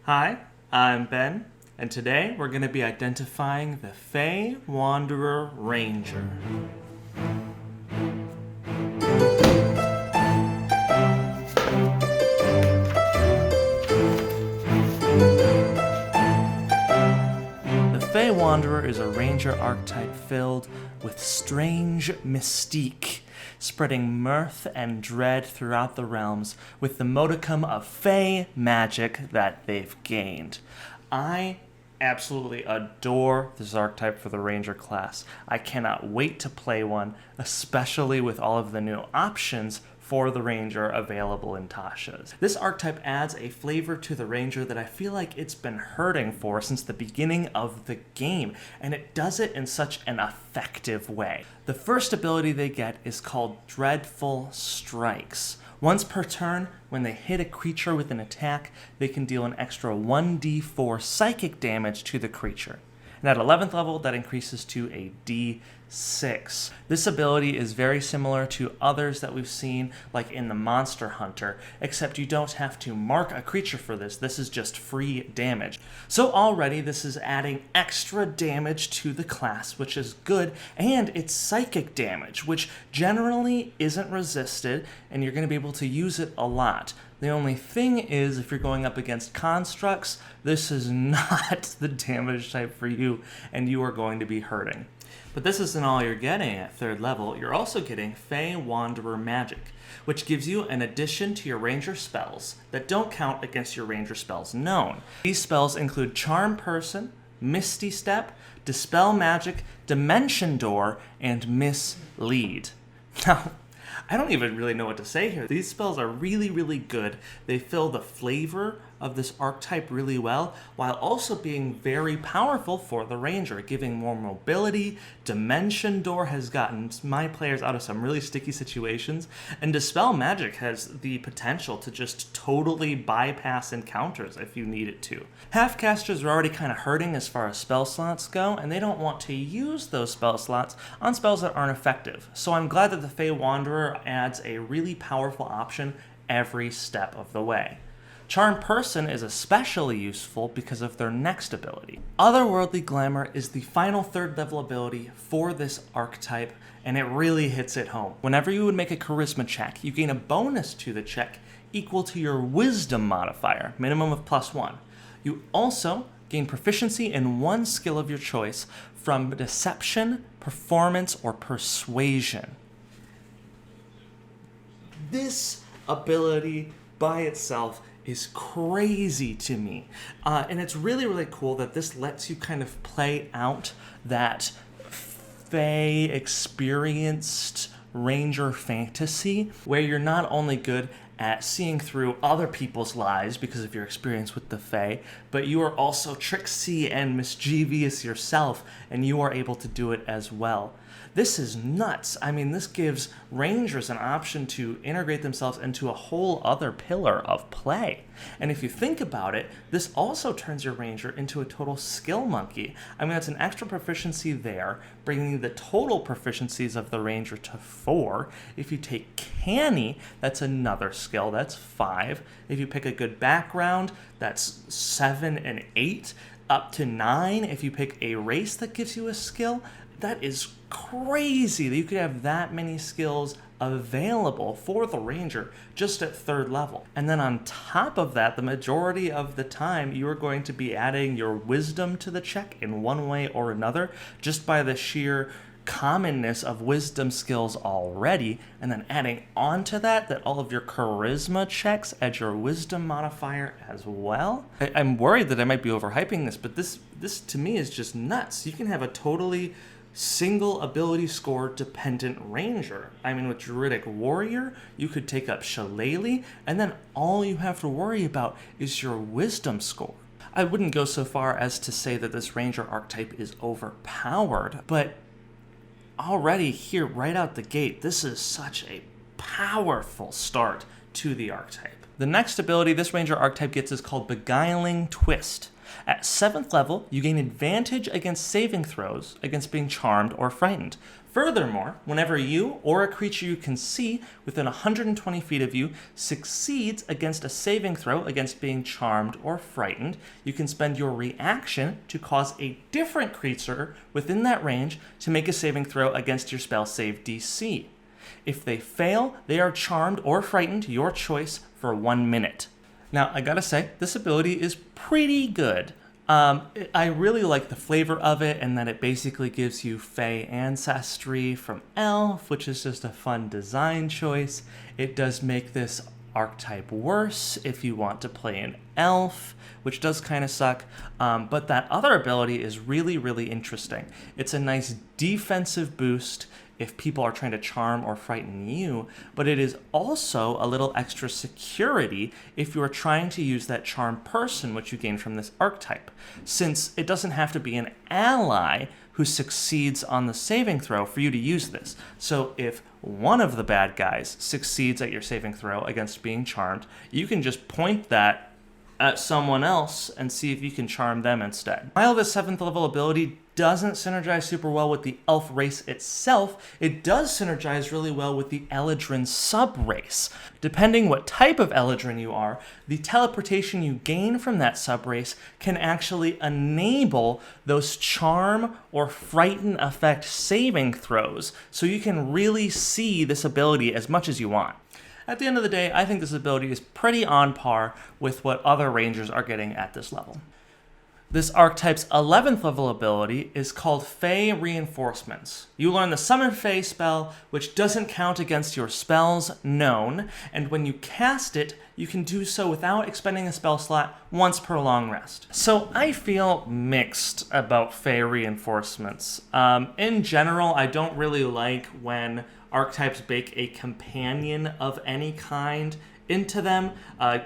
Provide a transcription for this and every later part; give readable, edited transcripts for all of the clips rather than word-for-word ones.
Hi, I'm Ben, and today we're going to be identifying the Fey Wanderer Ranger. The Fey Wanderer is a ranger archetype filled with strange mystique, spreading mirth and dread throughout the realms with the modicum of Fey magic that they've gained. I absolutely adore this archetype for the ranger class. I cannot wait to play one, especially with all of the new options for the ranger available in Tasha's. This archetype adds a flavor to the ranger that I feel like it's been hurting for since the beginning of the game, and it does it in such an effective way. The first ability they get is called Dreadful Strikes. Once per turn, when they hit a creature with an attack, they can deal an extra 1d4 psychic damage to the creature. And at 11th level, that increases to a d6. This ability is very similar to others that we've seen, like in the Monster Hunter, except you don't have to mark a creature for this. This is just free damage. So already this is adding extra damage to the class, which is good, and it's psychic damage, which generally isn't resisted, and you're going to be able to use it a lot. The only thing is, if you're going up against constructs, this is not the damage type for you, and you are going to be hurting. But this isn't all you're getting at 3rd level. You're also getting Fey Wanderer Magic, which gives you an addition to your ranger spells that don't count against your ranger spells known. These spells include Charm Person, Misty Step, Dispel Magic, Dimension Door, and Mislead. Now, I don't even really know what to say here. These spells are really, really good. They fill the flavor of this archetype really well, while also being very powerful for the ranger, giving more mobility. Dimension Door has gotten my players out of some really sticky situations, and Dispel Magic has the potential to just totally bypass encounters if you need it to. Half-casters are already kind of hurting as far as spell slots go, and they don't want to use those spell slots on spells that aren't effective. So I'm glad that the Fey Wanderer adds a really powerful option every step of the way. Charm Person is especially useful because of their next ability. Otherworldly Glamour is the final 3rd level ability for this archetype, and it really hits it home. Whenever you would make a charisma check, you gain a bonus to the check equal to your wisdom modifier, minimum of +1. You also gain proficiency in one skill of your choice from deception, performance, or persuasion. This ability by itself is crazy to me. And it's really, really cool that this lets you kind of play out that Fey experienced ranger fantasy, where you're not only good at seeing through other people's lies because of your experience with the Fey, but you are also tricksy and mischievous yourself, and you are able to do it as well. This is nuts. I mean, this gives rangers an option to integrate themselves into a whole other pillar of play. And if you think about it, this also turns your ranger into a total skill monkey. I mean, that's an extra proficiency there, bringing the total proficiencies of the ranger to 4. If you take Canny, that's another skill, that's 5. If you pick a good background, that's 7 and 8. Up to 9 if you pick a race that gives you a skill. That is crazy that you could have that many skills available for the ranger just at 3rd level. And then on top of that, the majority of the time you are going to be adding your wisdom to the check in one way or another, just by the sheer commonness of wisdom skills already, and then adding on to that all of your charisma checks add your wisdom modifier as well. I'm worried that I might be overhyping this, but this to me is just nuts. You can have a totally single ability score dependent ranger. I mean, with Druidic Warrior, you could take up Shillelagh, and then all you have to worry about is your wisdom score. I wouldn't go so far as to say that this ranger archetype is overpowered, but already here right out the gate, this is such a powerful start to the archetype. The next ability this ranger archetype gets is called Beguiling Twist. At 7th level, you gain advantage against saving throws against being charmed or frightened. Furthermore, whenever you or a creature you can see within 120 feet of you succeeds against a saving throw against being charmed or frightened, you can spend your reaction to cause a different creature within that range to make a saving throw against your spell save DC. If they fail, they are charmed or frightened, your choice, for 1 minute. Now, I gotta say, this ability is pretty good. I really like the flavor of it, and that it basically gives you Fey ancestry from Elf, which is just a fun design choice. It does make this archetype worse if you want to play an Elf, which does kind of suck, but that other ability is really, really interesting. It's a nice defensive boost if people are trying to charm or frighten you, but it is also a little extra security if you are trying to use that charm person, which you gain from this archetype, since it doesn't have to be an ally who succeeds on the saving throw for you to use this. So if one of the bad guys succeeds at your saving throw against being charmed, you can just point that at someone else and see if you can charm them instead. While the 7th level ability doesn't synergize super well with the elf race itself, it does synergize really well with the Eladrin sub-race. Depending what type of Eladrin you are, the teleportation you gain from that sub-race can actually enable those charm or frighten effect saving throws, so you can really see this ability as much as you want. At the end of the day, I think this ability is pretty on par with what other rangers are getting at this level. This archetype's 11th level ability is called Fey Reinforcements. You learn the Summon Fey spell, which doesn't count against your spells known, and when you cast it, you can do so without expending a spell slot once per long rest. So I feel mixed about Fey Reinforcements. In general, I don't really like when archetypes bake a companion of any kind into them.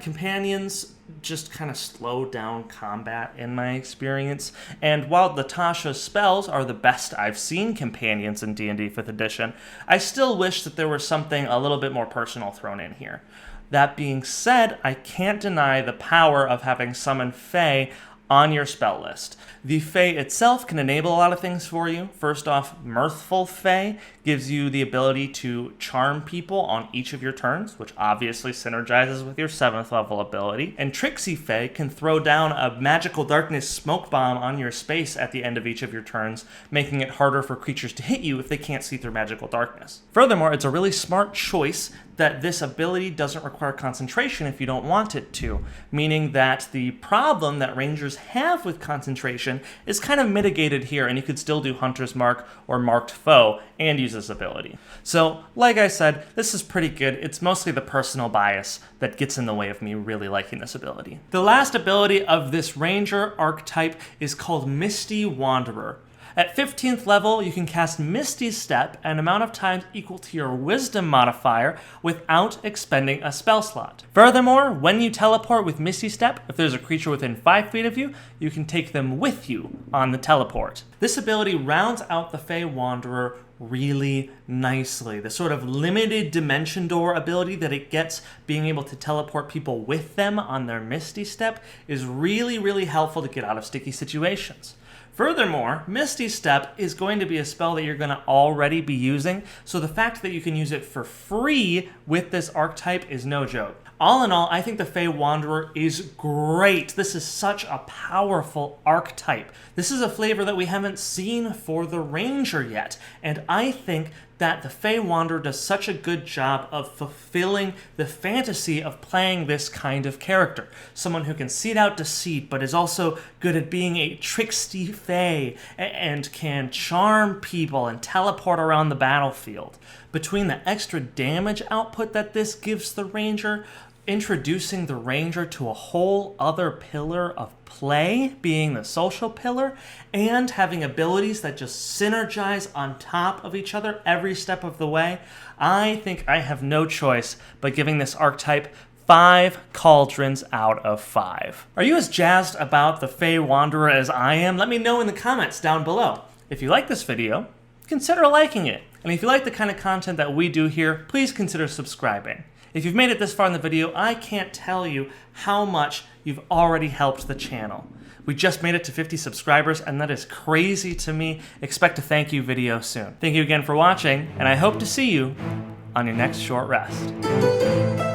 Companions just kind of slow down combat in my experience. And while the Tasha spells are the best I've seen companions in D&D 5th edition, I still wish that there was something a little bit more personal thrown in here. That being said, I can't deny the power of having Summon Fey on your spell list. The Fey itself can enable a lot of things for you. First off, Mirthful Fey gives you the ability to charm people on each of your turns, which obviously synergizes with your 7th level ability. And Tricksy Fey can throw down a magical darkness smoke bomb on your space at the end of each of your turns, making it harder for creatures to hit you if they can't see through magical darkness. Furthermore, it's a really smart choice that this ability doesn't require concentration if you don't want it to, meaning that the problem that rangers have with concentration is kind of mitigated here, and you could still do Hunter's Mark or Marked Foe and use this ability. So, like I said, this is pretty good. It's mostly the personal bias that gets in the way of me really liking this ability. The last ability of this ranger archetype is called Misty Wanderer. At 15th level, you can cast Misty Step an amount of times equal to your Wisdom modifier without expending a spell slot. Furthermore, when you teleport with Misty Step, if there's a creature within 5 feet of you, you can take them with you on the teleport. This ability rounds out the Fey Wanderer really nicely. The sort of limited dimension door ability that it gets, being able to teleport people with them on their Misty Step, is really, really helpful to get out of sticky situations. Furthermore, Misty Step is going to be a spell that you're going to already be using, so the fact that you can use it for free with this archetype is no joke. All in all, I think the Fey Wanderer is great. This is such a powerful archetype. This is a flavor that we haven't seen for the Ranger yet, and I think that the Fey Wanderer does such a good job of fulfilling the fantasy of playing this kind of character. Someone who can seed out deceit, but is also good at being a tricksty Fey, and can charm people and teleport around the battlefield. Between the extra damage output that this gives the Ranger, introducing the Ranger to a whole other pillar of play, being the social pillar, and having abilities that just synergize on top of each other every step of the way, I think I have no choice but giving this archetype 5 cauldrons out of 5. Are you as jazzed about the Fey Wanderer as I am? Let me know in the comments down below. If you like this video, consider liking it. And if you like the kind of content that we do here, please consider subscribing. If you've made it this far in the video, I can't tell you how much you've already helped the channel. We just made it to 50 subscribers, and that is crazy to me. Expect a thank you video soon. Thank you again for watching, and I hope to see you on your next short rest.